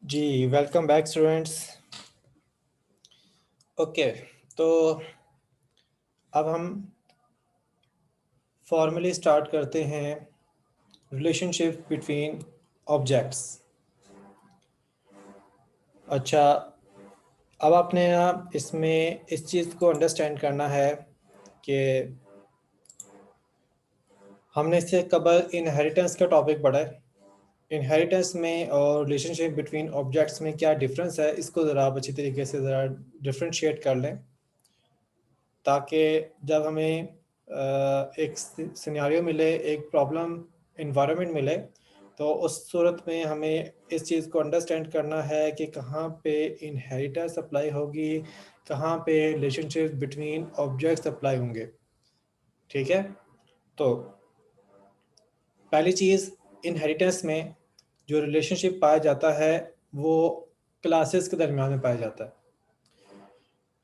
जी, welcome back students. Okay, तो अब हम फॉर्मली स्टार्ट करते हैं रिलेशनशिप बिटवीन ऑब्जेक्ट्स। अच्छा, अब आपने ना इसमें इस चीज़ को अंडरस्टैंड करना है कि हमने इससे कबल इनहेरिटेंस का टॉपिक पढ़ा है। इनहेरिटेंस में और रिलेशनशिप बिटवीन ऑब्जेक्ट्स में क्या डिफरेंस है, इसको ज़रा आप अच्छी तरीके से ज़रा डिफ्रेंशिएट कर लें, ताकि जब हमें एक सिनेरियो मिले, एक प्रॉब्लम इन्वायरमेंट मिले, तो उस सूरत में हमें इस चीज़ को अंडरस्टैंड करना है कि कहाँ पे इनहेरिटेंस अप्लाई होगी, कहाँ पे रिलेशनशिप बिटवीन ऑब्जेक्ट्स अप्लाई होंगे। ठीक है, तो पहली चीज़, इनहेरिटेंस में जो रिलेशनशिप पाया जाता है वो क्लासेस के दरमियान में पाया जाता है।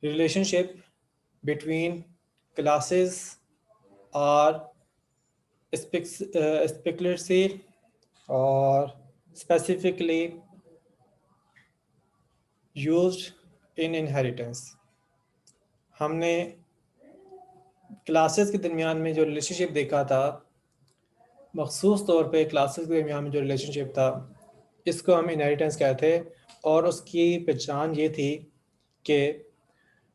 Relationship between classes are speculative or specifically used in inheritance। हमने क्लासेस के दरमियान में जो रिलेशनशिप देखा था, मखसूस तौर पे क्लासेस के दरमियान में जो रिलेशनशिप था, इसको हम इनहेरिटेंस कहते थे। और उसकी पहचान ये थी कि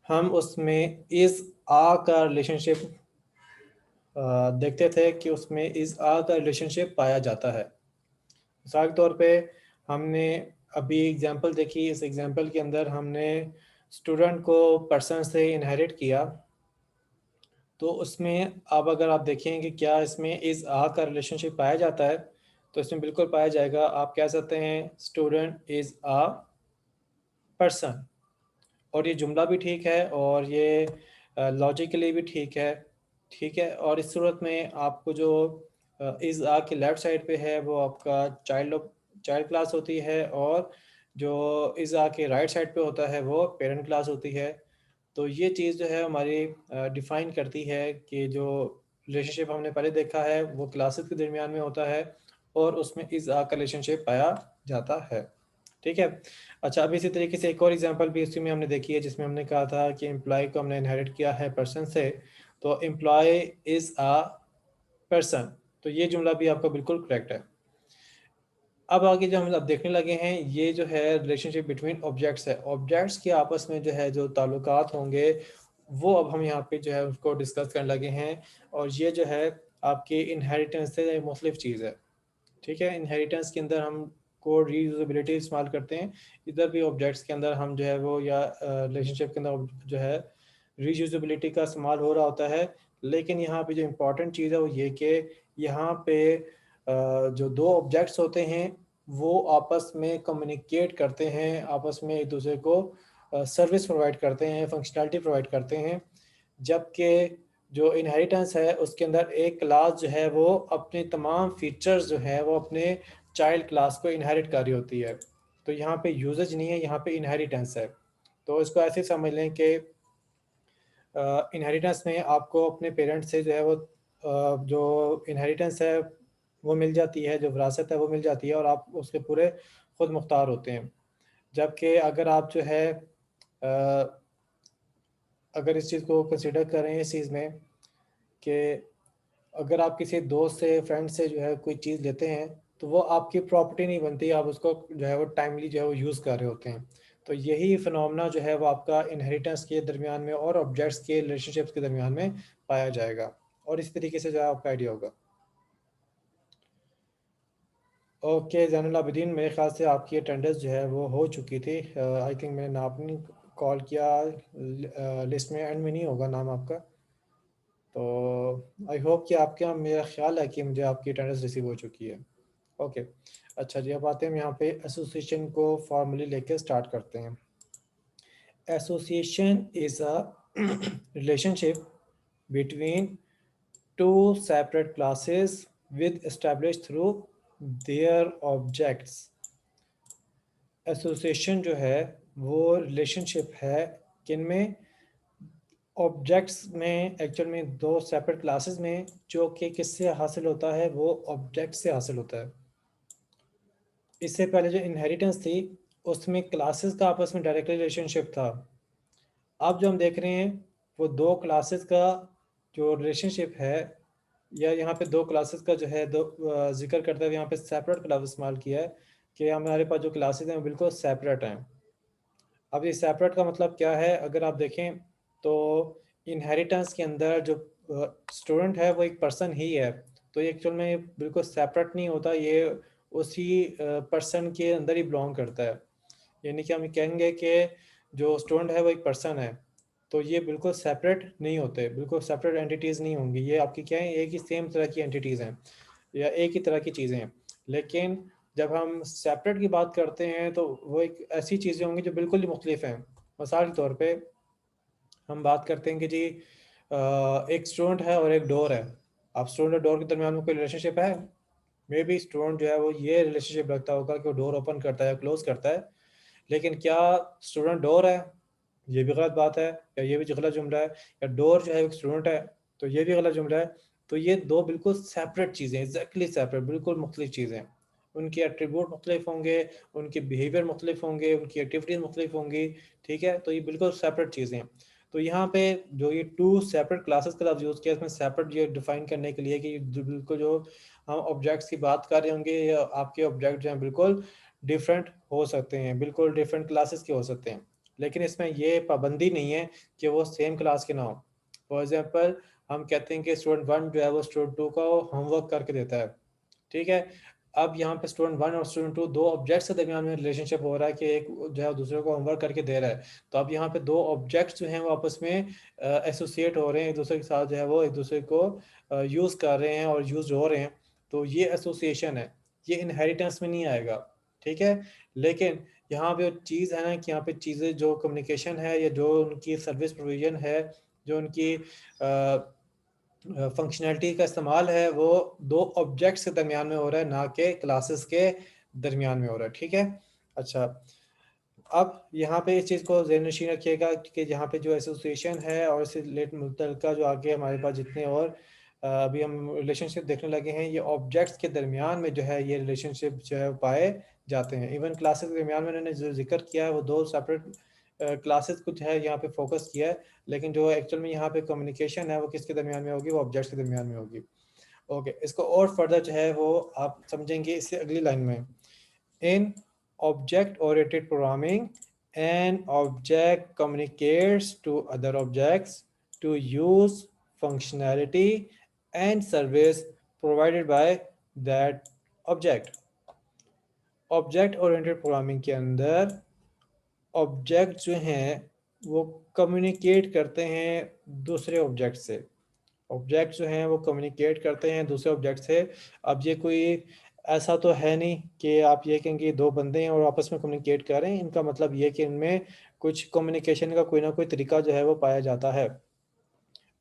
हम उसमें इस आ का रिलेशनशिप देखते थे कि उसमें इस आ का रिलेशनशिप पाया जाता है। मिसाल के तौर पे हमने अभी एग्जांपल देखी, इस एग्जांपल के अंदर हमने स्टूडेंट को पर्सन से इनहेरिट किया, तो उसमें अब अगर आप देखें कि क्या इसमें इस आ का रिलेशनशिप पाया जाता है, तो इसमें बिल्कुल पाया जाएगा। आप कह सकते हैं स्टूडेंट इज़ आ पर्सन, और ये जुमला भी ठीक है और ये लॉजिकली भी ठीक है। ठीक है, और इस सूरत में आपको जो इस आ के लेफ्ट साइड पे है वो आपका चाइल्ड क्लास होती है, और जो इस आ के राइट साइड पे होता है वो पेरेंट क्लास होती है। तो ये चीज़ जो है हमारी डिफ़ाइन करती है कि जो रिलेशनशिप हमने पहले देखा है वो क्लासेस के दरमियान में होता है, और उसमें इस आ का रिलेशनशिप पाया जाता है। ठीक है। अच्छा, अब इसी तरीके से एक और एग्जांपल भी इसी में हमने देखी है, जिसमें हमने कहा था कि एम्प्लॉय को हमने इनहेरिट किया है पर्सन से, तो एम्प्लॉय इज़ आ पर्सन। तो ये जुमला भी आपका बिल्कुल करेक्ट है। अब आगे जो हम अब देखने लगे हैं, ये जो है रिलेशनशिप बिटवीन ऑब्जेक्ट्स है। ऑब्जेक्ट्स के आपस में जो है जो ताल्लुकात होंगे, वो अब हम यहाँ पे जो है उसको डिस्कस करने लगे हैं। और ये जो है आपकी इनहेरिटेंस से मुख्तलिफ चीज़ है। ठीक है, इनहेरिटेंस के अंदर हम को रीयूजेबिलिटी इस्तेमाल करते हैं। इधर भी ऑब्जेक्ट्स के अंदर हम जो है वो, या रिलेशनशिप के अंदर जो है रीयूजेबिलिटी का इस्तेमाल हो रहा होता है। लेकिन यहाँ पे जो इम्पोर्टेंट चीज़ है वो ये कि यहाँ पे जो दो ऑब्जेक्ट्स होते हैं वो आपस में कम्युनिकेट करते हैं, आपस में एक दूसरे को सर्विस प्रोवाइड करते हैं, फंक्शनैलिटी प्रोवाइड करते हैं। जबकि जो इनहेरिटेंस है उसके अंदर एक क्लास जो है वो अपने तमाम फीचर्स जो है वो अपने चाइल्ड क्लास को इनहेरिट कर रही होती है। तो यहाँ पे यूजेज नहीं है, यहाँ पे इनहेरिटेंस है। तो इसको ऐसे समझ लें कि इनहेरिटेंस में आपको अपने पेरेंट्स से जो है वो जो इनहेरिटेंस है वो मिल जाती है, जो विरासत है वो मिल जाती है, और आप उसके पूरे खुद मुख्तार होते हैं। जबकि अगर आप जो है अगर इस चीज़ को कंसिडर करें इस चीज़ में कि अगर आप किसी दोस्त से, फ्रेंड से जो है कोई चीज़ लेते हैं, तो वो आपकी प्रॉपर्टी नहीं बनती, आप उसको जो है वो टाइमली जो है वो यूज़ कर रहे होते हैं। तो यही फिनोमेना जो है वो आपका इनहेरिटेंस के दरमियान में और ऑब्जेक्ट्स के रिलेशनशिप्स के दरमियान में पाया जाएगा। और इस तरीके से जो है आपका आइडिया होगा। ओके ज़ैनुल आबिदीन, मेरे ख्याल से आपकी अटेंडेंस जो है वो हो चुकी थी। आई थिंक मैंने नाम नहीं कॉल किया, लिस्ट में एंड में नहीं होगा नाम आपका। तो आई होप कि आपके यहाँ, मेरा ख्याल है कि मुझे आपकी अटेंडेंस रिसीव हो चुकी है। ओके, अच्छा जी, अब आते हैं हम यहाँ पे एसोसिएशन को फॉर्मली लेके स्टार्ट करते हैं। Association is a relationship between to separate classes with established through their objects। Association जो है वो रिलेशनशिप है किनमें, ऑब्जेक्ट्स में। एक्चुअल में दो सेपरेट क्लासेस में, जो कि किससे हासिल होता है, वो ऑब्जेक्ट से हासिल होता है। इससे पहले जो इनहेरिटेंस थी उसमें क्लासेस का आपस में डायरेक्ट रिलेशनशिप था। अब जो हम देख रहे हैं वो दो क्लासेस का जो रिलेशनशिप है, या यहाँ पे दो क्लासेस का जो है दो जिक्र करते हुए यहाँ पे सेपरेट का लफ्ज़ इस्तेमाल किया है कि हमारे पास जो क्लासेस हैं वो बिल्कुल सेपरेट हैं। अब ये सेपरेट का मतलब क्या है, अगर आप देखें तो इनहेरिटेंस के अंदर जो स्टूडेंट है वो एक पर्सन ही है, तो ये एक्चुअल में बिल्कुल सेपरेट नहीं होता, ये उसी पर्सन के अंदर ही बिलोंग करता है। यानी कि हम कहेंगे कि जो स्टूडेंट है वो एक पर्सन है, तो ये बिल्कुल सेपरेट नहीं होते, बिल्कुल सेपरेट एंटिटीज़ नहीं होंगी, ये आपकी क्या है, एक ही सेम तरह की एंटिटीज़ हैं या एक ही तरह की चीज़ें हैं। लेकिन जब हम सेपरेट की बात करते हैं तो वो एक ऐसी चीज़ें होंगी जो बिल्कुल ही मुख्तलिफ हैं। मिसाल के तौर पे हम बात करते हैं कि जी एक स्टूडेंट है और एक डोर है। अब स्टूडेंट और डोर के दरमियान में कोई रिलेशनशिप है? मे बी स्टूडेंट जो है वो ये रिलेशनशिप रखता होगा कि वो डोर ओपन करता है या क्लोज करता है, लेकिन क्या स्टूडेंट डोर है? ये भी गलत बात है, या ये भी गलत जुमला है, या डोर जो है एक स्टूडेंट है, तो ये भी गलत जुमला है। तो ये दो बिल्कुल सेपरेट चीज़ें, एग्जैक्टली सेपरेट, बिल्कुल मुख्तलिफ चीज़ें। उनके एट्रीब्यूट मुख्तलिफ होंगे, उनके बिहेवियर मुख्तलिफ होंगे, उनकी एक्टिविटीज़ मुख्तलिफ होंगी, ठीक है, तो ये बिल्कुल सेपरेट चीज़ें हैं। तो यहाँ पे जो ये टू सेपरेट क्लासेस का लफ्ज़ यूज़ किया, इसमें सेपरेट ये डिफाइन करने के लिए कि बिल्कुल जो हम ऑब्जेक्ट्स की बात कर रहे होंगे, या आपके ऑब्जेक्ट जो हैं बिल्कुल डिफरेंट हो सकते हैं, बिल्कुल डिफरेंट क्लासेस के हो सकते हैं, लेकिन इसमें ये पाबंदी नहीं है कि वो सेम क्लास के ना हो। फॉर एग्जांपल हम कहते हैं कि स्टूडेंट वन जो है वो स्टूडेंट टू का होमवर्क करके देता है, ठीक है। अब यहाँ पे स्टूडेंट वन और स्टूडेंट टू, दो ऑब्जेक्ट्स के दरमियान में रिलेशनशिप हो रहा है कि एक जो है दूसरे को होमवर्क करके दे रहा है। तो अब यहाँ पे दो ऑब्जेक्ट्स जो हैं वो आपस में एसोसिएट हो रहे हैं, एक दूसरे के साथ जो है वो एक दूसरे को यूज़ कर रहे हैं और यूज हो रहे हैं, तो ये एसोसिएशन है, ये इनहेरिटेंस में नहीं आएगा, ठीक है। लेकिन यहाँ पे चीज़ है ना कि यहाँ पे चीज़ें जो कम्युनिकेशन है या जो उनकी सर्विस प्रोविजन है, जो उनकी फंक्शनैलिटी का इस्तेमाल है, वो दो ऑब्जेक्ट्स के दरमियान में हो रहा है, ना कि क्लासेस के दरमियान में हो रहा है, ठीक है। अच्छा, अब यहाँ पे इस चीज़ को ज़हन-नशीं रखिएगा कि यहाँ पे जो एसोसिएशन है और इससे रिलेटेड मुतल्लिका जो आगे हमारे पास जितने और अभी हम रिलेशनशिप देखने लगे हैं, ये ऑब्जेक्ट्स के दरमियान में जो है ये रिलेशनशिप जो है पाए जाते हैं। इवन क्लासेस के दरमियान में मैंने जो ज़िक्र किया है वो दो सेपरेट क्लासेस कुछ है यहाँ पे फोकस किया है, लेकिन जो एक्चुअल में यहाँ पे कम्युनिकेशन है वो किसके दरमियान में होगी, वो ऑब्जेक्ट्स के दरमियान में होगी। ओके, इसको और फर्दर जो है वो आप समझेंगे इससे अगली लाइन में। In object-oriented programming, an object communicates to other objects to use functionality and service provided by that object. Object oriented programming के अंदर ऑब्जेक्ट जो हैं वो कम्युनिकेट करते हैं दूसरे ऑब्जेक्ट से। ऑब्जेक्ट जो हैं वो कम्युनिकेट करते हैं दूसरे ऑब्जेक्ट से। अब ये कोई ऐसा तो है नहीं कि आप ये कहेंगे दो बंदे हैं और आपस में कम्युनिकेट कर रहे हैं, इनका मतलब ये कि इनमें कुछ कम्युनिकेशन का कोई ना कोई तरीका जो है वो पाया जाता है।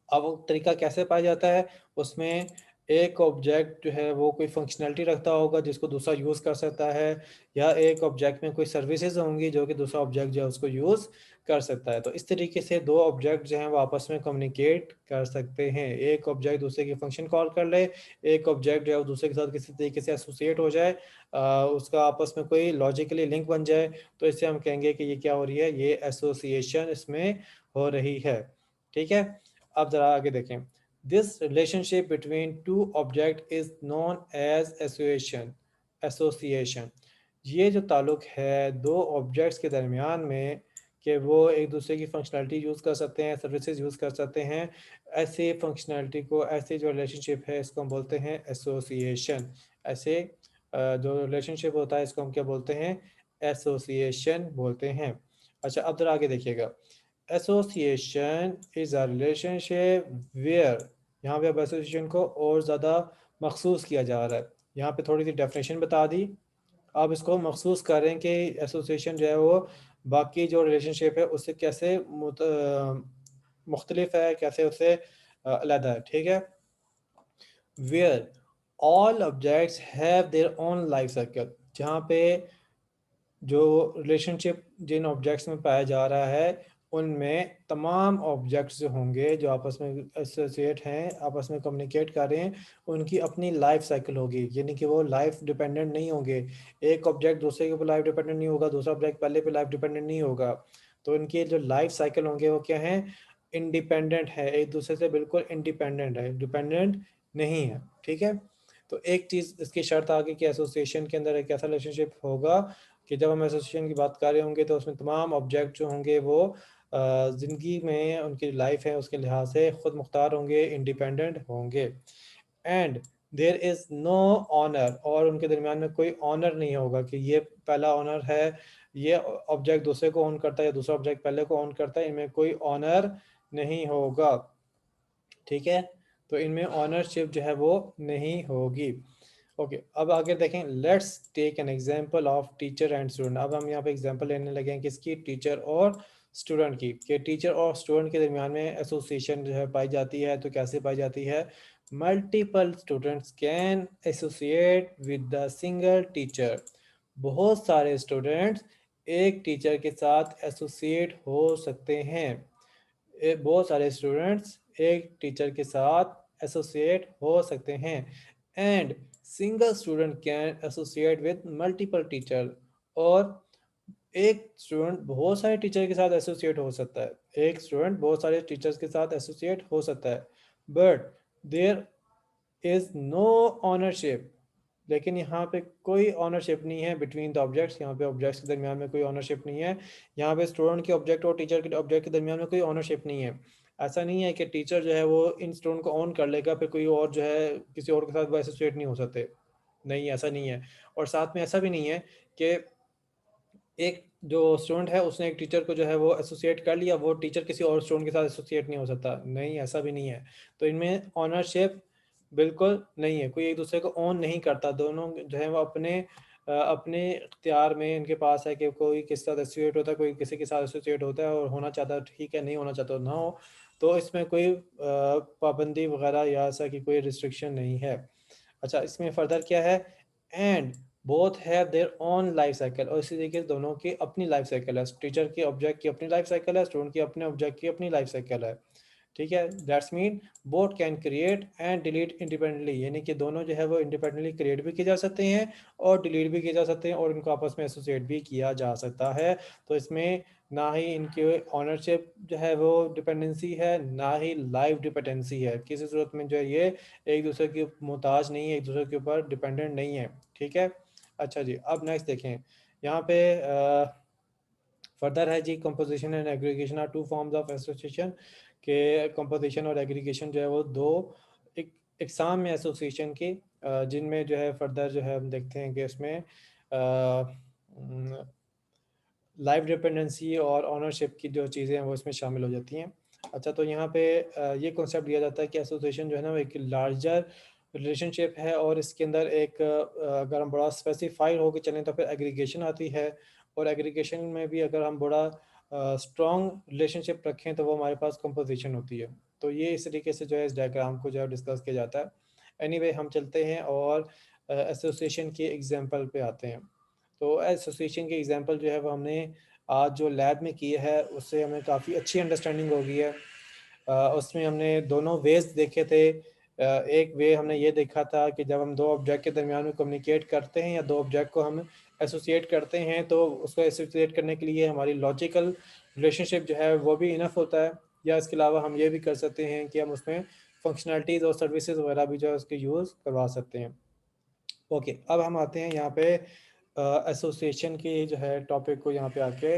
अब वो तरीका कैसे पाया जाता है, उसमें एक ऑब्जेक्ट जो है वो कोई फंक्शनैलिटी रखता होगा जिसको दूसरा यूज़ कर सकता है, या एक ऑब्जेक्ट में कोई सर्विसेज होंगी जो कि दूसरा ऑब्जेक्ट जो है उसको यूज़ कर सकता है। तो इस तरीके से दो ऑब्जेक्ट जो हैं वो आपस में कम्युनिकेट कर सकते हैं। एक ऑब्जेक्ट दूसरे की फंक्शन कॉल कर ले, एक ऑब्जेक्ट जो है वो दूसरे के साथ किसी तरीके से एसोसिएट हो जाए, उसका आपस में कोई लॉजिकली लिंक बन जाए, तो इससे हम कहेंगे कि ये क्या हो रही है, ये एसोसिएशन इसमें हो रही है, ठीक है। अब जरा आगे देखें। This relationship between two object is known as association. ये जो ताल्लुक है दो ऑब्जेक्ट्स के दरमियान में कि वो एक दूसरे की फंक्शनैलिटी यूज़ कर सकते हैं, सर्विसेज यूज़ कर सकते हैं, ऐसे फंक्शनैलिटी को, ऐसे जो रिलेशनशिप है इसको हम बोलते हैं एसोसिएशन। ऐसे जो रिलेशनशिप होता है इसको हम क्या बोलते हैं, एसोसिएशन बोलते हैं। अच्छा, अब जरा आगे देखिएगा। Association is a relationship where, यहाँ पे अब एसोसिएशन को और ज़्यादा मखसूस किया जा रहा है। यहाँ पे थोड़ी सी डेफिनेशन बता दी, अब इसको मखसूस करें कि एसोसिएशन जो है वो बाकी जो रिलेशनशिप है उससे कैसे मुख्तलिफ है, कैसे उससे अलग है, ठीक है। Where all objects have their own life cycle, जहाँ पे जो रिलेशनशिप जिन ऑब्जेक्ट्स में पाया जा रहा है उनमें तमाम ऑब्जेक्ट्स जो होंगे जो आपस में एसोसिएट हैं, आपस में कम्युनिकेट कर रहे हैं, उनकी अपनी लाइफ साइकिल होगी, यानी कि वो लाइफ डिपेंडेंट नहीं होंगे। एक ऑब्जेक्ट दूसरे के ऊपर लाइफ डिपेंडेंट नहीं होगा, दूसरा ऑब्जेक्ट पहले पे लाइफ डिपेंडेंट नहीं होगा। तो इनके जो लाइफ साइकिल होंगे वो क्या हैं, इंडिपेंडेंट है, एक दूसरे से बिल्कुल इंडिपेंडेंट है, डिपेंडेंट नहीं है। ठीक है, तो एक चीज़ इसकी शर्त आ गई कि एसोसिएशन के अंदर एक ऐसा रिलेशनशिप होगा कि जब हम एसोसिएशन की बात कर रहे होंगे तो उसमें तमाम ऑब्जेक्ट जो होंगे वो ज़िंदगी में उनकी लाइफ है उसके लिहाज से ख़ुद मुख्तार होंगे, इंडिपेंडेंट होंगे। And there is no owner, और उनके दरमियान में कोई ऑनर नहीं होगा कि ये पहला ऑनर है, ये ऑब्जेक्ट दूसरे को ऑन करता है या दूसरा ऑब्जेक्ट पहले को ऑन करता है, इनमें कोई ऑनर नहीं होगा। ठीक है, तो इनमें ऑनरशिप जो है वो नहीं होगी। ओके, अब आगे देखें, let's take an example of teacher and student. अब हम यहाँ पे एग्जांपल लेने लगे हैं किसकी, टीचर और स्टूडेंट की, कि टीचर और स्टूडेंट के दरमियान में एसोसिएशन जो है पाई जाती है। तो कैसे पाई जाती है, multiple students can associate with the single teacher. बहुत सारे स्टूडेंट्स एक टीचर के साथ एसोसिएट हो सकते हैं। बहुत सारे स्टूडेंट्स एक टीचर के साथ एसोसिएट हो सकते हैं। And single student can associate with multiple teacher, और एक स्टूडेंट बहुत सारे टीचर के साथ एसोसिएट हो सकता है, एक स्टूडेंट बहुत सारे टीचर्स के साथ एसोसिएट हो सकता है, but there is no ownership. लेकिन यहाँ पे कोई ऑनरशिप नहीं है बिटवीन द ऑब्जेक्ट्स, यहाँ पे ऑब्जेक्ट्स के दरमियान में कोई ऑनरशिप नहीं है। यहाँ पे स्टूडेंट के ऑब्जेक्ट और टीचर के ऑब्जेक्ट के दरमियान में कोई ऑनरशिप नहीं है। ऐसा नहीं है कि टीचर जो है वो इन स्टूडेंट को ऑन कर लेगा फिर कोई और जो है किसी और के साथ वो एसोसिएट नहीं हो सकते, नहीं ऐसा नहीं है। और साथ में ऐसा भी नहीं है कि एक जो स्टूडेंट है उसने एक टीचर को जो है वो एसोसिएट कर लिया, वो टीचर किसी और स्टूडेंट के साथ एसोसिएट नहीं हो सकता, नहीं ऐसा भी नहीं है। तो इनमें ऑनरशिप बिल्कुल नहीं है, कोई एक दूसरे को ओन नहीं करता, दोनों जो है वो अपने अपने इख्तियार में इनके पास है कि कोई किस साथ एसोसिएट होता है, कोई किसी के साथ एसोसिएट होता है, और होना चाहता है ठीक है, नहीं होना चाहता ना हो। तो इसमें कोई पाबंदी वगैरह या ऐसा की कोई रिस्ट्रिक्शन नहीं है। अच्छा, इसमें फर्दर क्या है, and both have their own life cycle, और इसी तरीके से दोनों की अपनी लाइफ साइकिल है, टीचर के ऑब्जेक्ट की अपनी लाइफ साइकिल है, स्टूडेंट की अपने ऑब्जेक्ट की अपनी लाइफ साइकिल है। ठीक है, that's mean both can create and delete independently, यानी कि दोनों जो है वो इंडिपेंडेंटली क्रिएट भी किए जा सकते हैं और डिलीट भी किए जा सकते हैं, और इनको आपस में एसोसिएट भी किया जा सकता है। तो इसमें ना ही इनके ऑनरशिप जो है वो डिपेंडेंसी है, ना ही लाइफ डिपेंडेंसी है, किसी सूरत में जो है ये एक दूसरे के मोहताज नहीं है, एक दूसरे के ऊपर डिपेंडेंट नहीं है। ठीक है, अच्छा जी, अब नेक्स्ट देखें यहाँ पे फर्दर है जी, composition and aggregation are two forms of association, के कंपोजिशन और एग्रीगेशन जो है वो दो एक इकसाम में एसोसिएशन की, जिनमें जो है फर्दर जो है हम देखते हैं कि इसमें लाइफ डिपेंडेंसी और ऑनरशिप की जो चीज़ें हैं वो इसमें शामिल हो जाती हैं। अच्छा, तो यहाँ पे ये कॉन्सेप्ट दिया जाता है कि एसोसिएशन जो है ना वो एक लार्जर रिलेशनशिप है, और इसके अंदर एक अगर हम बड़ा स्पेसिफाइड होकर चलें तो फिर एग्रीगेशन आती है, और एग्रीगेशन में भी अगर हम बड़ा स्ट्रॉन्ग रिलेशनशिप रखें तो वो हमारे पास कंपोजिशन होती है। तो ये इस तरीके से जो है इस डायग्राम को जो है डिस्कस किया जाता है। एनीवे हम चलते हैं और एसोसिएशन के एग्जांपल पे आते हैं। तो एसोसिएशन के एग्जांपल जो है वो हमने आज जो लैब में किए है उससे हमें काफ़ी अच्छी अंडरस्टैंडिंग हो गई है। उसमें हमने दोनों वेज देखे थे। एक वे हमने ये देखा था कि जब हम दो ऑब्जेक्ट के दरमियान में कम्युनिकेट करते हैं या दो ऑब्जेक्ट को हम एसोसिएट करते हैं तो उसको एसोसिएट करने के लिए हमारी लॉजिकल रिलेशनशिप जो है वो भी इनफ होता है, या इसके अलावा हम ये भी कर सकते हैं कि हम उसमें फंक्शनैलिटीज़ और सर्विसेज वगैरह भी जो है उसके यूज़ करवा सकते हैं। ओके, अब हम आते हैं यहाँ पे एसोसिएशन की जो है टॉपिक को यहाँ पे आके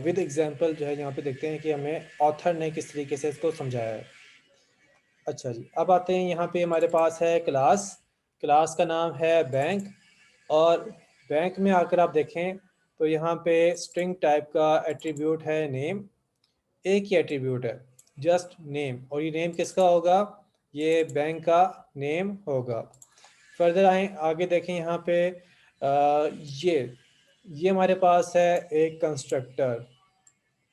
विद एग्जांपल जो है यहाँ पे देखते हैं कि हमें ऑथर ने किस तरीके से इसको समझाया है। अच्छा जी, अब आते हैं यहाँ पे हमारे पास है क्लास, क्लास का नाम है बैंक, और बैंक में आकर आप देखें तो यहाँ पे स्ट्रिंग टाइप का एट्रीब्यूट है नेम, एक ही एट्रीब्यूट है जस्ट नेम, और ये नेम किसका होगा, ये बैंक का नेम होगा। फर्दर आए आगे देखें यहाँ पे ये हमारे पास है एक कंस्ट्रक्टर।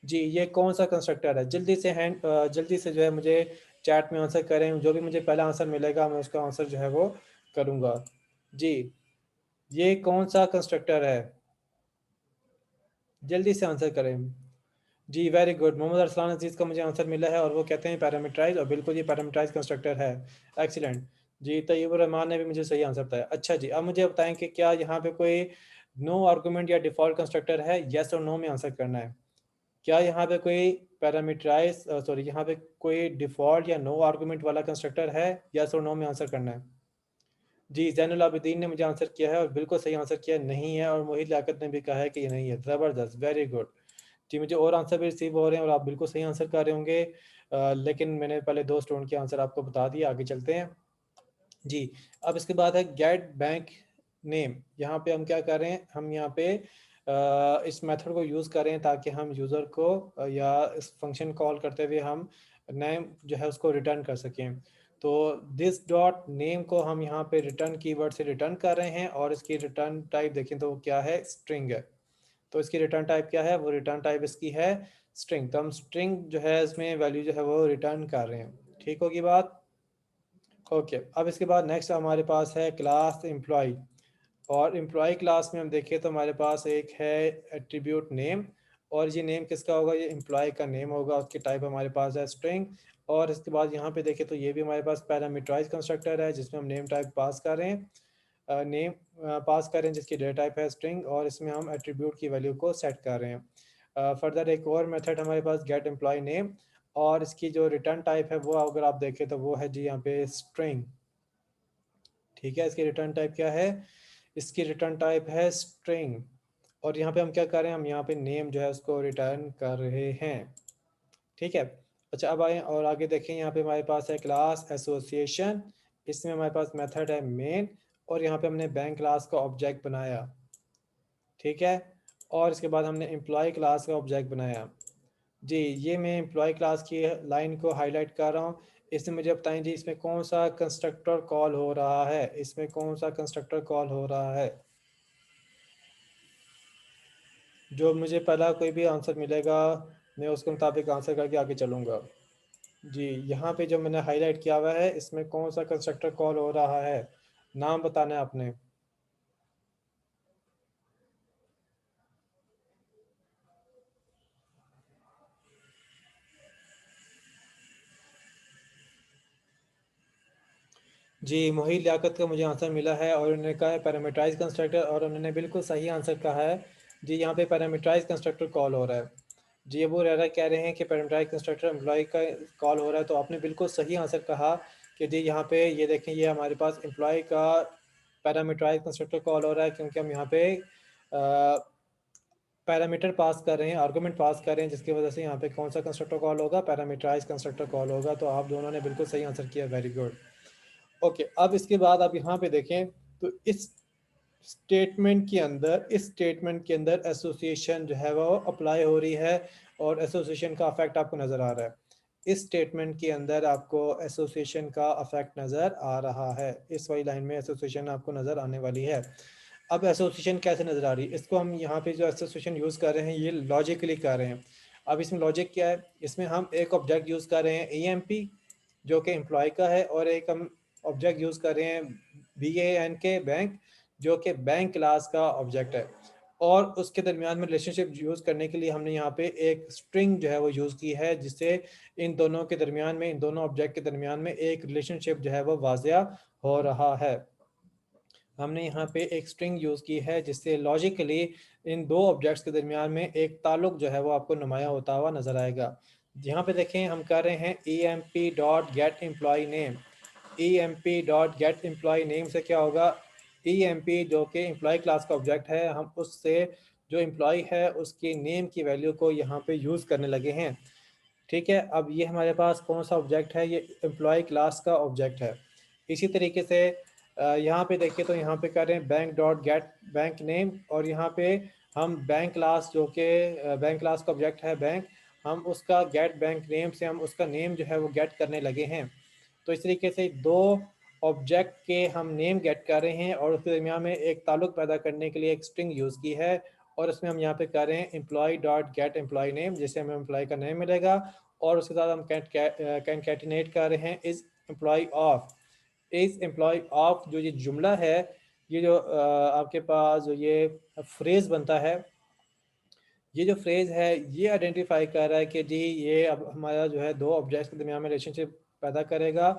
जी, ये कौन सा कंस्ट्रक्टर है, जल्दी से जो है मुझे चैट में आंसर करें, जो भी मुझे पहला आंसर मिलेगा मैं उसका आंसर जो है वो करूँगा। जी, ये कौन सा कंस्ट्रक्टर है, जल्दी से आंसर करें। जी वेरी गुड। मोहम्मद अरसलान अजीज़ का मुझे आंसर मिला है और वो कहते हैं पैरामीटराइज, और बिल्कुल ये पैरामीटराइज कंस्ट्रक्टर है। एक्सीलेंट। जी तैयब रहमान ने भी मुझे सही आंसर बताया। अच्छा जी, अब मुझे बताएं कि क्या यहाँ पे कोई नो आर्गूमेंट या डिफ़ॉल्ट कंस्ट्रक्टर है? येस और नो में आंसर करना है। क्या यहाँ पे कोई पैरामीटराइज सॉरी यहाँ पे कोई डिफ़ॉल्ट या नो आर्गूमेंट वाला कंस्ट्रक्टर है? येस और नो में आंसर करना है। जी ज़ैनुल आबिदीन ने मुझे आंसर किया है और बिल्कुल सही आंसर किया है, नहीं है। और मोहित लियाकत ने भी कहा है कि ये नहीं है। ज़बरदस्त, वेरी गुड। जी, मुझे और आंसर भी रिसीव हो रहे हैं और आप बिल्कुल सही आंसर कर रहे होंगे। लेकिन मैंने पहले 2 स्टूडेंट के आंसर आपको बता दिए, आगे चलते हैं। जी, अब इसके बाद है गेट बैंक नेम। यहाँ पे हम क्या कर रहे हैं, हम यहाँ पे इस मेथड को यूज़ कर रहे हैं ताकि हम यूज़र को या इस फंक्शन कॉल करते हुए हम नेम जो है उसको रिटर्न कर सकें। तो दिस डॉट नेम को हम यहाँ पे रिटर्न कीवर्ड से रिटर्न कर रहे हैं और इसकी रिटर्न टाइप देखें तो क्या है, स्ट्रिंग है। तो इसकी रिटर्न टाइप क्या है, वो रिटर्न टाइप इसकी है स्ट्रिंग। तो हम स्ट्रिंग जो है इसमें वैल्यू जो है वो रिटर्न कर रहे हैं। ठीक होगी बात? ओके, अब इसके बाद नेक्स्ट हमारे पास है क्लास एम्प्लॉय। और एम्प्लॉय क्लास में हम देखें तो हमारे पास एक है एट्रीब्यूट नेम, और ये नेम किसका होगा, ये एम्प्लॉय का नेम होगा। उसकी टाइप हमारे पास है स्ट्रिंग। और इसके बाद यहाँ पे देखें तो ये भी हमारे पास पैरामीटराइज कंस्ट्रक्टर है जिसमें हम नेम टाइप पास कर रहे हैं, नेम पास कर रहे हैं जिसकी डेटा टाइप है स्ट्रिंग, और इसमें हम एट्रीब्यूट की वैल्यू को सेट कर रहे हैं। फर्दर एक और मेथड हमारे पास गेट एम्प्लॉय नेम, और इसकी जो रिटर्न टाइप है वो अगर आप देखें तो वो है जी यहाँ पे स्ट्रिंग। ठीक है, इसकी रिटर्न टाइप क्या है, इसकी रिटर्न टाइप है स्ट्रिंग। और यहाँ पे हम क्या कर रहे हैं, हम यहाँ पे नेम जो है उसको रिटर्न कर रहे हैं। ठीक है। अच्छा, अब आए और आगे देखें, यहाँ पे हमारे पास है क्लास एसोसिएशन। इसमें हमारे पास मेथड है मेन, और यहाँ पे हमने बैंक क्लास का ऑब्जेक्ट बनाया। ठीक है। और इसके बाद हमने एम्प्लॉय क्लास का ऑब्जेक्ट बनाया। जी, ये मैं एम्प्लॉय क्लास की लाइन को हाईलाइट कर रहा हूँ। इसमें मुझे बताएं जी, इसमें कौन सा कंस्ट्रक्टर कॉल हो रहा है, इसमें कौन सा कंस्ट्रक्टर कॉल हो रहा है? जो मुझे पहला कोई भी आंसर मिलेगा मैं उसके मुताबिक आंसर करके आगे चलूँगा। जी, यहाँ पे जो मैंने हाईलाइट किया हुआ है इसमें कौन सा कंस्ट्रक्टर कॉल हो रहा है, नाम बताना है आपने। जी, मोहित लियाकत का मुझे आंसर मिला है और उन्होंने कहा है पैरामीटराइज कंस्ट्रक्टर, और उन्होंने बिल्कुल सही आंसर कहा है। जी, यहाँ पे पैरामीटराइज कंस्ट्रक्टर कॉल हो रहा है। जी, अबू रेरा कह रहे हैं कि पैरामीटराइज कंस्ट्रक्टर एम्प्लॉय का कॉल हो रहा है, तो आपने बिल्कुल सही आंसर कहा कि जी यहाँ पे ये देखें, ये हमारे पास एम्प्लॉय का पैरामीटराइज कंस्ट्रक्टर कॉल हो रहा है, क्योंकि हम यहाँ पे पैरामीटर पास कर रहे हैं, आर्गूमेंट पास कर रहे हैं, जिसकी वजह से यहाँ पे कौन सा कंस्ट्रक्टर कॉल होगा, पैरामीटराइज कंस्ट्रक्टर कॉल होगा। तो आप दोनों ने बिल्कुल सही आंसर किया, वेरी गुड। ओके, अब इसके बाद आप यहाँ पे देखें तो इस स्टेटमेंट के अंदर एसोसिएशन जो है वो अप्लाई हो रही है, और एसोसिएशन का अफेक्ट आपको नज़र आ रहा है। इस स्टेटमेंट के अंदर आपको एसोसिएशन का अफेक्ट नज़र आ रहा है, इस वाली लाइन में एसोसिएशन आपको नज़र आने वाली है। अब एसोसिएशन कैसे नज़र आ रही है, इसको हम यहाँ पे जो एसोसिएशन यूज़ कर रहे हैं ये लॉजिकली कर रहे हैं। अब इसमें लॉजिक क्या है, इसमें हम एक ऑब्जेक्ट यूज़ कर रहे हैं EMP जो कि एम्प्लॉय का है, और एक हम ऑब्जेक्ट यूज़ कर रहे हैं BANK बैंक जो कि बैंक क्लास का ऑब्जेक्ट है। और उसके दरमियान में रिलेशनशिप यूज़ करने के लिए हमने यहाँ पे एक स्ट्रिंग जो है वो यूज़ की है, जिससे इन दोनों के दरमियान में, इन दोनों ऑब्जेक्ट के दरमियान में एक रिलेशनशिप जो है वो वाज़िया हो रहा है। हमने यहाँ पे एक स्ट्रिंग यूज़ की है जिससे लॉजिकली इन दो ऑब्जेक्ट्स के दरमियान में एक ताल्लुक जो है वो आपको नुमाया होता हुआ नज़र आएगा। यहाँ पे देखें, हम कर रहे हैं emp.getEmployee_name। emp.getEmployee_name से क्या होगा, emp जो कि एम्प्लॉय क्लास का ऑब्जेक्ट है, हम उससे जो एम्प्लॉय है उसकी नेम की वैल्यू को यहाँ पे यूज़ करने लगे हैं। ठीक है, अब ये हमारे पास कौन सा ऑब्जेक्ट है, ये एम्प्लॉय क्लास का ऑब्जेक्ट है। इसी तरीके से यहाँ पे देखिए तो यहाँ पे कर रहे हैं bank dot gate bank name, और यहाँ पे हम बैंक क्लास जो कि बैंक क्लास का ऑब्जेक्ट है बैंक, हम उसका गेट बैंक नेम से हम उसका नेम जो है वो गेट करने लगे हैं। तो इस तरीके से दो ऑब्जेक्ट के हम नेम गेट कर रहे हैं, और उसके दरमियान में एक ताल्लुक पैदा करने के लिए एक स्ट्रिंग यूज़ की है, और उसमें हम यहाँ पे कर रहे हैं employee dot get employee name, जिससे हमें एम्प्लॉय का नेम मिलेगा। और उसके साथ हम कैनकैटिनेट कर रहे हैं इज एम्प्लॉय ऑफ जो ये जुमला है, ये जो आपके पास जो ये फ्रेज बनता है, ये जो फ्रेज है ये आइडेंटिफाई कर रहा है कि जी ये अब हमारा जो है दो ऑब्जेक्ट्स के दरमियान में रिलेशनशिप पैदा करेगा।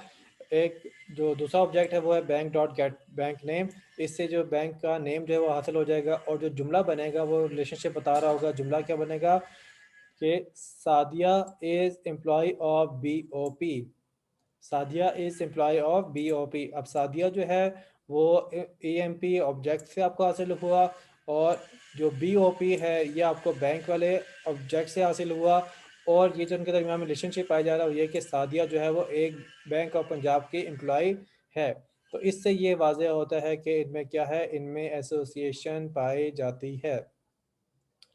एक जो दूसरा ऑब्जेक्ट है वो है bank dot gate bank name, इससे जो बैंक का नेम जो है वो हासिल हो जाएगा और जो जुमला बनेगा वो रिलेशनशिप बता रहा होगा। जुमला क्या बनेगा कि Sadia is employee of BOP। Sadia is employee of BOP। अब सादिया जो है वो AMP ऑब्जेक्ट से आपको हासिल हुआ और जो BOP है ये आपको बैंक वाले ऑब्जेक्ट से हासिल हुआ। और ये जो उनके दरमियान में रिलेशनशिप पाया जा रहा है वो ये कि सादिया जो है वो एक बैंक ऑफ पंजाब की एम्प्लॉय है। तो इससे ये वाजह होता है कि इनमें क्या है, इनमें एसोसिएशन पाई जाती है।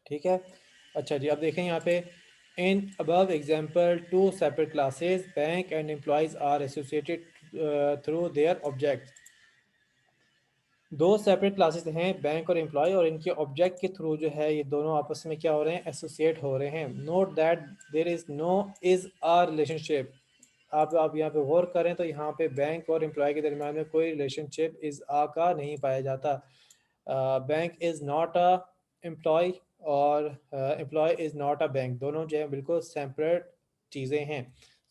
ठीक है। अच्छा जी, अब देखें यहाँ पे in above example two separate classes bank and employees are associated through their object. दो सेपरेट क्लासेस हैं बैंक और एम्प्लॉय और इनके ऑब्जेक्ट के थ्रू जो है ये दोनों आपस में क्या हो रहे हैं, एसोसिएट हो रहे हैं। Note that there is no is a relationship. आप यहाँ पे गौर करें तो यहाँ पे बैंक और एम्प्लॉय के दरमियान में कोई रिलेशनशिप इज आ का नहीं पाया जाता। Bank is not a employ और employ is not a bank, दोनों जो है बिल्कुल सेपरेट चीज़ें हैं।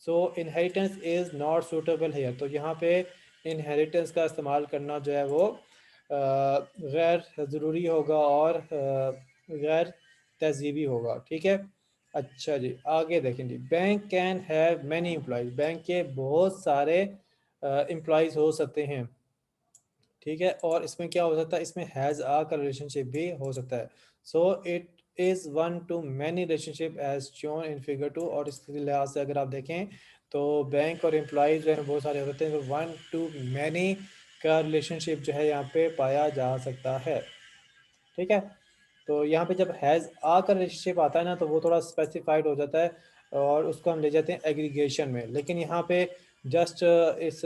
So inheritance is not suitable here. तो यहाँ पे इनहेरिटेंस का इस्तेमाल करना जो है वो गैर ज़रूरी होगा और गैर तहजीबी होगा। ठीक है। अच्छा जी, आगे देखें जी, bank can have many employees. Bank के बहुत सारे एम्प्लॉयज़ हो सकते हैं। ठीक है। और इसमें क्या हो सकता है, इसमें हैज़ आ का रिलेशनशिप भी हो सकता है। So it is one to many relationship as shown in figure 2। और इसके लिहाज से अगर आप देखें तो बैंक और एम्प्लॉयज़ जो है बहुत सारे होते हैं, तो वन टू मैनी का रिलेशनशिप जो है यहाँ पे पाया जा सकता है। ठीक है। तो यहाँ पे जब हैज़ आ का रिलेशनशिप आता है ना तो वो थोड़ा स्पेसिफाइड हो जाता है और उसको हम ले जाते हैं एग्रीगेशन में। लेकिन यहाँ पे जस्ट इस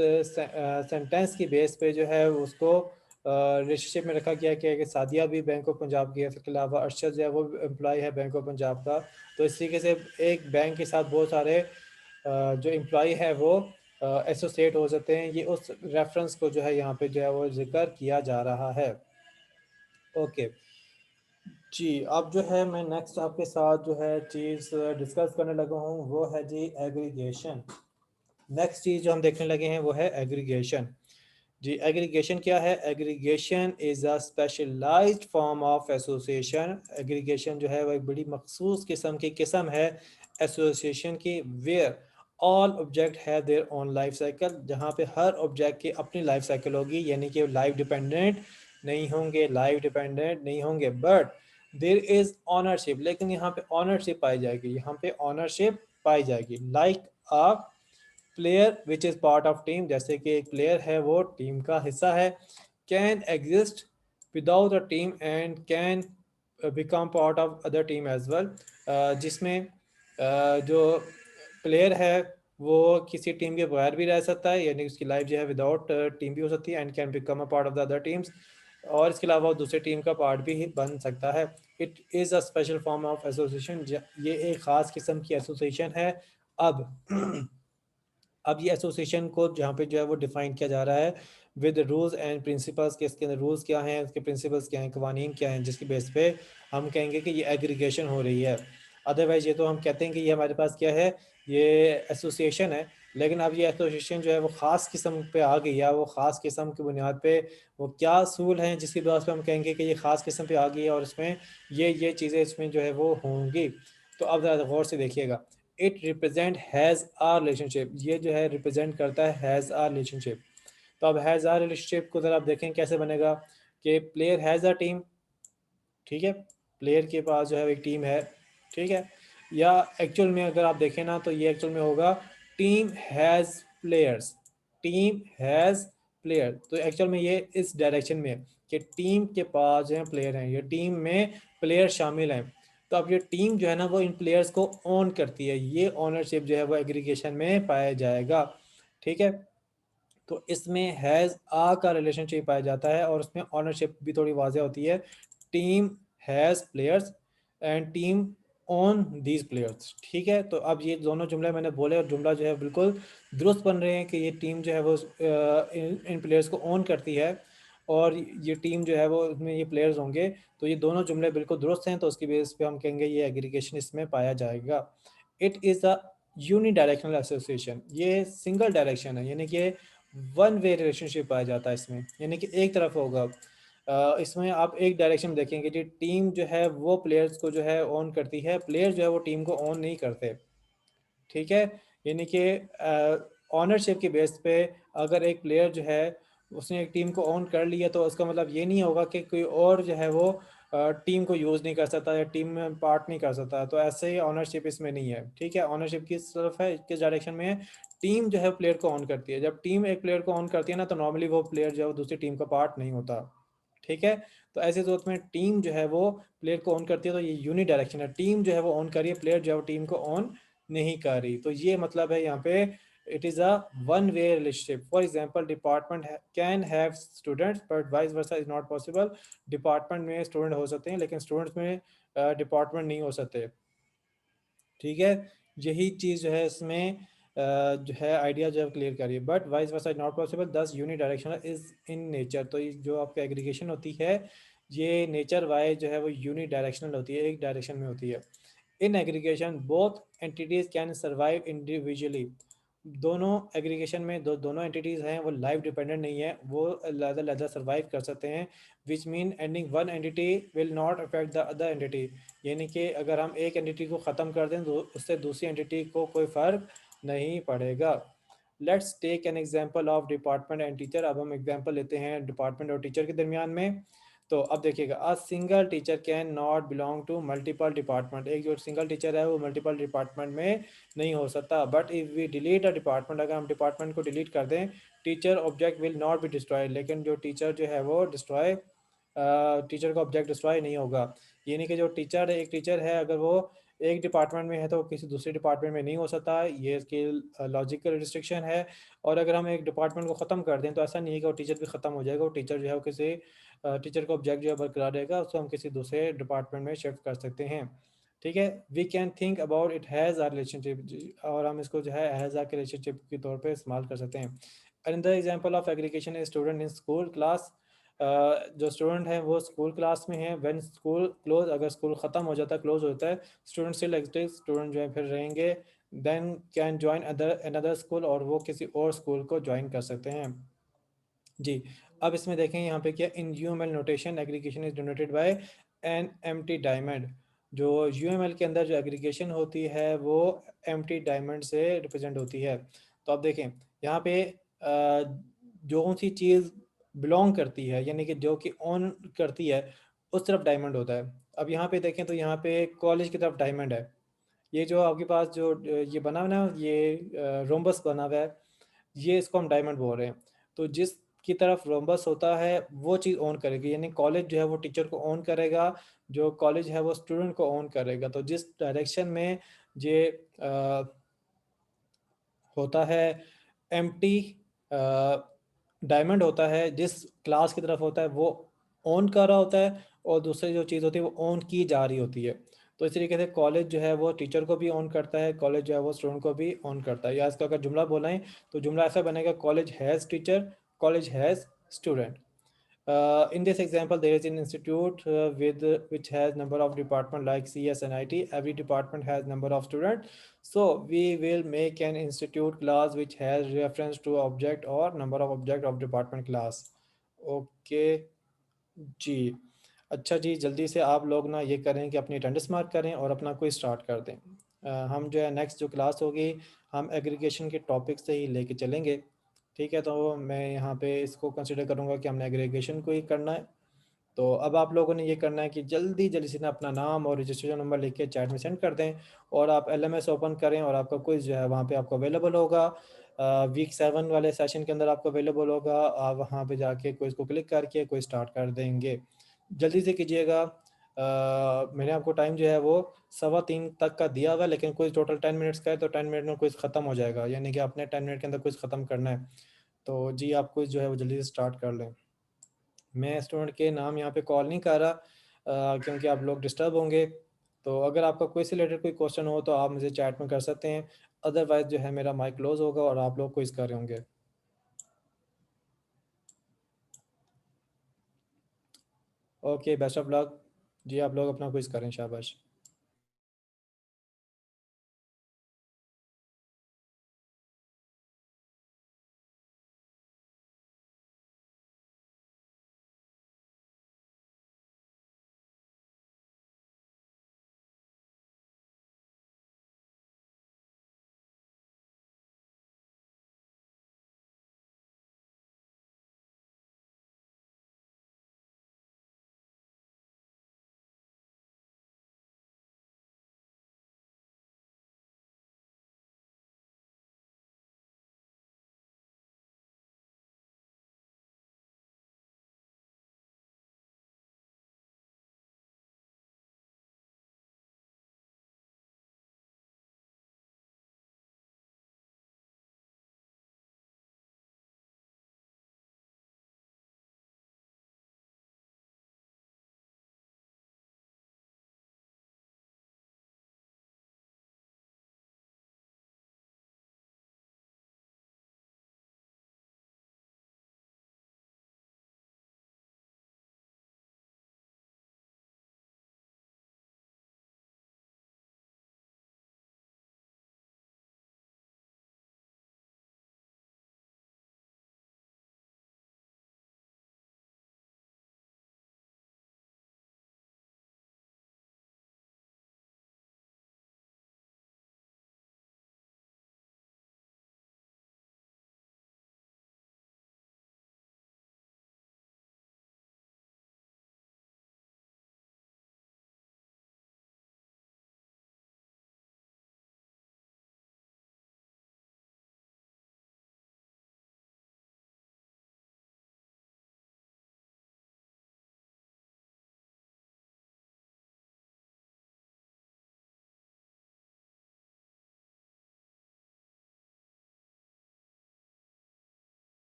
सेंटेंस की बेस पे जो है उसको रिलेशनशिप में रखा गया कि सादिया भी बैंक ऑफ पंजाब की है, इसके अलावा अरशद जो है वो एम्प्लॉय है बैंक ऑफ पंजाब का। तो इस तरीके से एक बैंक के साथ बहुत सारे जो एम्प्लॉय है वो एसोसिएट हो सकते हैं। ये उस रेफरेंस को जो है यहाँ पे जो है वो जिक्र किया जा रहा है। ओके जी, अब जो है मैं नेक्स्ट आपके साथ जो है चीज़ डिस्कस करने लगा हूँ वो है जी एग्रीगेशन। नेक्स्ट चीज़ जो हम देखने लगे हैं वो है एग्रीगेशन। जी, एग्रीगेशन क्या है? Aggregation is a specialized form of association. Aggregation जो है वो एक बड़ी मखसूस किस्म की किस्म है एसोसिएशन की, where all object have their own life cycle, जहाँ पे हर ऑब्जेक्ट की अपनी लाइफ साइकिल होगी, यानी कि लाइफ डिपेंडेंट नहीं होंगे, लाइफ डिपेंडेंट नहीं होंगे। बट देयर इज़ ऑनरशिप, लेकिन यहाँ पे ऑनरशिप पाई जाएगी, यहाँ पे ऑनरशिप पाई जाएगी। Like a player which is part of team, जैसे कि एक प्लेयर है वो टीम का हिस्सा है। Can exist without a team and can become part of other team as well. जिसमें जो प्लेयर है वो किसी टीम के बगैर भी रह सकता है, यानी उसकी लाइफ जो है विदाउट टीम भी हो सकती है, and can become a part of the other teams. और इसके अलावा वो दूसरे टीम का पार्ट भी बन सकता है। It is a special form of association, ये एक ख़ास किस्म की एसोसिएशन है। अब अब ये एसोसिएशन को जहाँ पे जो है वो डिफाइन किया जा रहा है विद रूल्स एंड प्रिंसिपल्स, के इसके अंदर रूल्स क्या हैं, उसके प्रिंसिपल्स क्या हैं, कवानीन क्या हैं, जिसकी बेस पे हम कहेंगे कि ये एग्रीगेशन हो रही है। अदरवाइज ये तो हम कहते हैं कि ये हमारे पास क्या है, ये एसोसिएशन है। लेकिन अब ये एसोसिएशन जो है वो ख़ास किस्म पे आ गई है, वो ख़ास किस्म की बुनियाद पे वो क्या असूल हैं जिसकी बेस पे हम कहेंगे कि ये ख़ास किस्म पे आ गई है और इसमें ये चीज़ें इसमें जो है वो होंगी। तो अब ज़रा गौर से देखिएगा, it represent has a relationship, ये जो है रिप्रेजेंट करता है हैज़ आ रिलेशनशिप। तो अब हैज़ आ रिलेशनशिप को ज़रा आप देखें कैसे बनेगा कि प्लेयर हैज़ अ टीम। ठीक है, प्लेयर के पास जो है एक टीम है। ठीक है, या एक्चुअल में अगर आप देखें ना तो ये एक्चुअल में होगा team has players, team has player. तो एक्चुअल में ये इस डायरेक्शन में है कि टीम के पास जो है प्लेयर हैं, ये टीम में प्लेयर शामिल हैं। तो अब ये टीम जो है ना वो इन प्लेयर्स को ओन करती है, ये ओनरशिप जो है वो एग्रीगेशन में पाया जाएगा। ठीक है। तो इसमें हैज़ आ का रिलेशनशिप पाया जाता है और उसमें ऑनरशिप भी थोड़ी वाज़ेह होती है। Team has players and team on these players. ठीक है। तो अब ये दोनों जुमले मैंने बोले और जुमला जो है बिल्कुल दुरुस्त बन रहे हैं कि ये टीम जो है वो इन प्लेयर्स को ऑन करती है और ये टीम जो है वो उसमें ये प्लेयर्स होंगे, तो ये दोनों जुमले बिल्कुल दुरुस्त हैं, तो उसकी बेस पे हम कहेंगे ये एग्रीगेशन इसमें पाया जाएगा। It is a unidirectional association, ये सिंगल डायरेक्शन है, यानी कि वन वे रिलेशनशिप पाया जाता है इसमें, यानी कि एक तरफ होगा। इसमें आप एक डायरेक्शन में देखेंगे कि टीम जो है वो प्लेयर्स को जो है ऑन करती है, प्लेयर जो है वो टीम को ऑन नहीं करते, ठीक है। यानी कि ऑनरशिप की बेस पे अगर एक प्लेयर जो है उसने एक टीम को ऑन कर लिया, तो उसका मतलब ये नहीं होगा कि कोई और जो है वो टीम को यूज़ नहीं कर सकता या टीम में पार्ट नहीं कर सकता। तो ऐसे ही ऑनरशिप इसमें नहीं है, ठीक है। ऑनरशिप किस तरफ है, किस डायरेक्शन में है? टीम जो है प्लेयर को ऑन करती है। जब टीम एक प्लेयर को ऑन करती है ना, तो नॉर्मली वो प्लेयर जो है वो दूसरी टीम का पार्ट नहीं होता, ठीक है। तो ऐसे सूरत में टीम जो है वो प्लेयर को ऑन करती है, तो ये यूनी डायरेक्शन है, टीम जो है वो ऑन कर रही है, प्लेयर जो है वो टीम को ऑन नहीं कर रही। तो ये मतलब है यहाँ पे it is a one way relationship. For example department can have students but vice versa is not possible. Department में स्टूडेंट हो सकते हैं लेकिन स्टूडेंट्स में डिपार्टमेंट नहीं हो सकते, ठीक है। यही चीज़ जो है इसमें जो है आइडिया जो है क्लियर करिए। But vice versa is not possible, this unidirectional is in nature. तो ये जो आपका एग्रीगेशन होती है, ये नेचर वाइज जो है वो यूनी डायरेक्शनल होती है, एक डायरेक्शन में होती है। In aggregation both entities can survive individually. दोनों एग्रीगेशन में दोनों एंटिटीज़ हैं वो लाइफ डिपेंडेंट नहीं है, वो अलग सर्वाइव कर सकते हैं। Which mean ending one entity will not affect the other entity. यानी कि अगर हम एक एंटिटी को ख़त्म कर दें तो उससे दूसरी एंटिटी को कोई फ़र्क नहीं पड़ेगा। Let's take an example of department and teacher. अब हम एग्जांपल लेते हैं डिपार्टमेंट और टीचर के दरमियान में। तो अब देखिएगा, a single teacher can not belong to multiple department. एक जो सिंगल टीचर है वो मल्टीपल डिपार्टमेंट में नहीं हो सकता। But if we delete a department, अगर हम डिपार्टमेंट को डिलीट कर दें, teacher object will not be destroy. लेकिन जो टीचर जो है वो डिस्ट्रॉय, टीचर का ऑब्जेक्ट डिस्ट्रॉय नहीं होगा। यानी कि जो टीचर है, एक टीचर है, अगर वो एक डिपार्टमेंट में है तो किसी दूसरे डिपार्टमेंट में नहीं हो सकता, ये इसकी लॉजिकल रिस्ट्रिक्शन है। और अगर हम एक डिपार्टमेंट को ख़त्म कर दें तो ऐसा नहीं है कि वो टीचर भी ख़त्म हो जाएगा, वो टीचर जो है वो किसी टीचर का ऑब्जेक्ट जो है बरकरार रहेगा, उसको हम किसी दूसरे डिपार्टमेंट में शिफ्ट कर सकते हैं, ठीक है। We can think about it has a relationship, और हम इसको जो है हैज़ आर के रिलेशनशिप के तौर पे इस्तेमाल कर सकते हैं। Another example of aggregation is student in school class. जो स्टूडेंट हैं वो स्कूल क्लास में हैं, व्हेन स्कूल क्लोज, अगर स्कूल ख़त्म हो जाता है, क्लोज होता है, स्टूडेंट स्टिल एग्जिस्ट, स्टूडेंट जो है फिर रहेंगे। Then can join other another school, और वो किसी और स्कूल को ज्वाइन कर सकते हैं। जी, अब इसमें देखें यहाँ पे क्या, in UML notation aggregation is denoted by an empty diamond. जो यूएमएल के अंदर जो एग्रीगेशन होती है वो एम्प्टी डायमंड से रिप्रेजेंट होती है। तो आप देखें यहाँ पे जो सी चीज़ बिलोंग करती है, यानी कि जो कि ऑन करती है, उस तरफ डायमंड होता है। अब यहाँ पे देखें तो यहाँ पे कॉलेज की तरफ डायमंड है। ये जो आपके पास जो ये बना हुआ है ना, ये रोम्बस बना हुआ है, ये इसको हम डायमंड बोल रहे हैं। तो जिस की तरफ रोम्बस होता है वो चीज़ ऑन करेगी, यानी कॉलेज जो है वो टीचर को ऑन करेगा, जो कॉलेज है वो स्टूडेंट को ऑन करेगा। तो जिस डायरेक्शन में ये होता है एम्प्टी डायमंड होता है, जिस क्लास की तरफ होता है वो ऑन कर रहा होता है, और दूसरी जो चीज़ होती है वो ऑन की जा रही होती है। तो इस तरीके से कॉलेज जो है वो टीचर को भी ऑन करता है, कॉलेज जो है वो स्टूडेंट को भी ऑन करता है। या इसका अगर जुमला बोलाएं तो जुमला ऐसा बनेगा, college has teacher, college has student. In this example, there is an institute with which has number of department like CS and IT. Every department has number of students. So we will make an institute class which has reference to object or number of object of department class. Okay जी। अच्छा जी, जल्दी से आप लोग ना ये करें कि अपनी अटेंडेंस मार्क करें और अपना क्विज स्टार्ट कर दें। हम जो है नेक्स्ट जो क्लास होगी, हम एग्रीगेशन के टॉपिक से ही लेके चलेंगे, ठीक है। तो मैं यहाँ पे इसको कंसिडर करूँगा कि हमने एग्रीगेशन को ही करना है। तो अब आप लोगों ने ये करना है कि जल्दी जल्दी से ना अपना नाम और रजिस्ट्रेशन नंबर लिख के चैट में सेंड कर दें, और आप एलएमएस ओपन करें, और आपका क्विज जो है वहाँ पे आपको अवेलेबल होगा। वीक 7 वाले सेशन के अंदर आपको अवेलेबल होगा। आप वहाँ पे जाके क्विज को क्लिक करके क्विज स्टार्ट कर देंगे। जल्दी से कीजिएगा। मैंने आपको टाइम जो है वो 3:15 तक का दिया हुआ है, लेकिन क्विज टोटल 10 मिनट्स का है, तो 10 मिनट में क्विज ख़त्म हो जाएगा, यानी कि आपने 10 मिनट के अंदर क्विज ख़त्म करना है। तो जी, आप क्विज जो है वो जल्दी से स्टार्ट कर लें। मैं स्टूडेंट के नाम यहाँ पे कॉल नहीं कर रहा, क्योंकि आप लोग डिस्टर्ब होंगे। तो अगर आपका कोई से रिलेटेड कोई क्वेश्चन हो तो आप मुझे चैट में कर सकते हैं, अदरवाइज़ जो है मेरा माइक क्लोज होगा और आप लोग क्विज कर रहे होंगे। Okay, best of luck. जी, आप लोग अपना क्विज़ करें, शाबाश।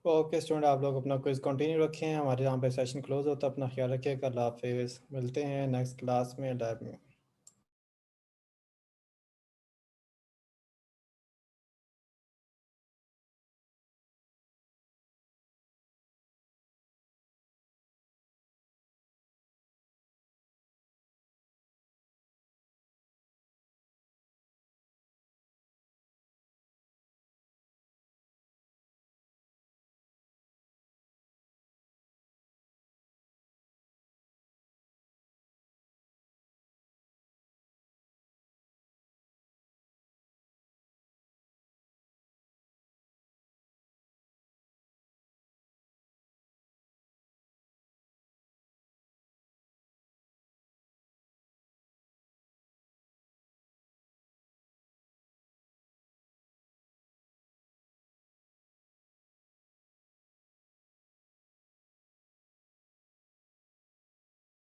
ओके स्टूडेंट, आप लोग अपना क्विज़ कंटिन्यू रखें, हमारे यहाँ पे सेशन क्लोज होता है। अपना ख्याल रखिएगा, अल्लाह हाफिज़। मिलते हैं नेक्स्ट क्लास में, लैब में।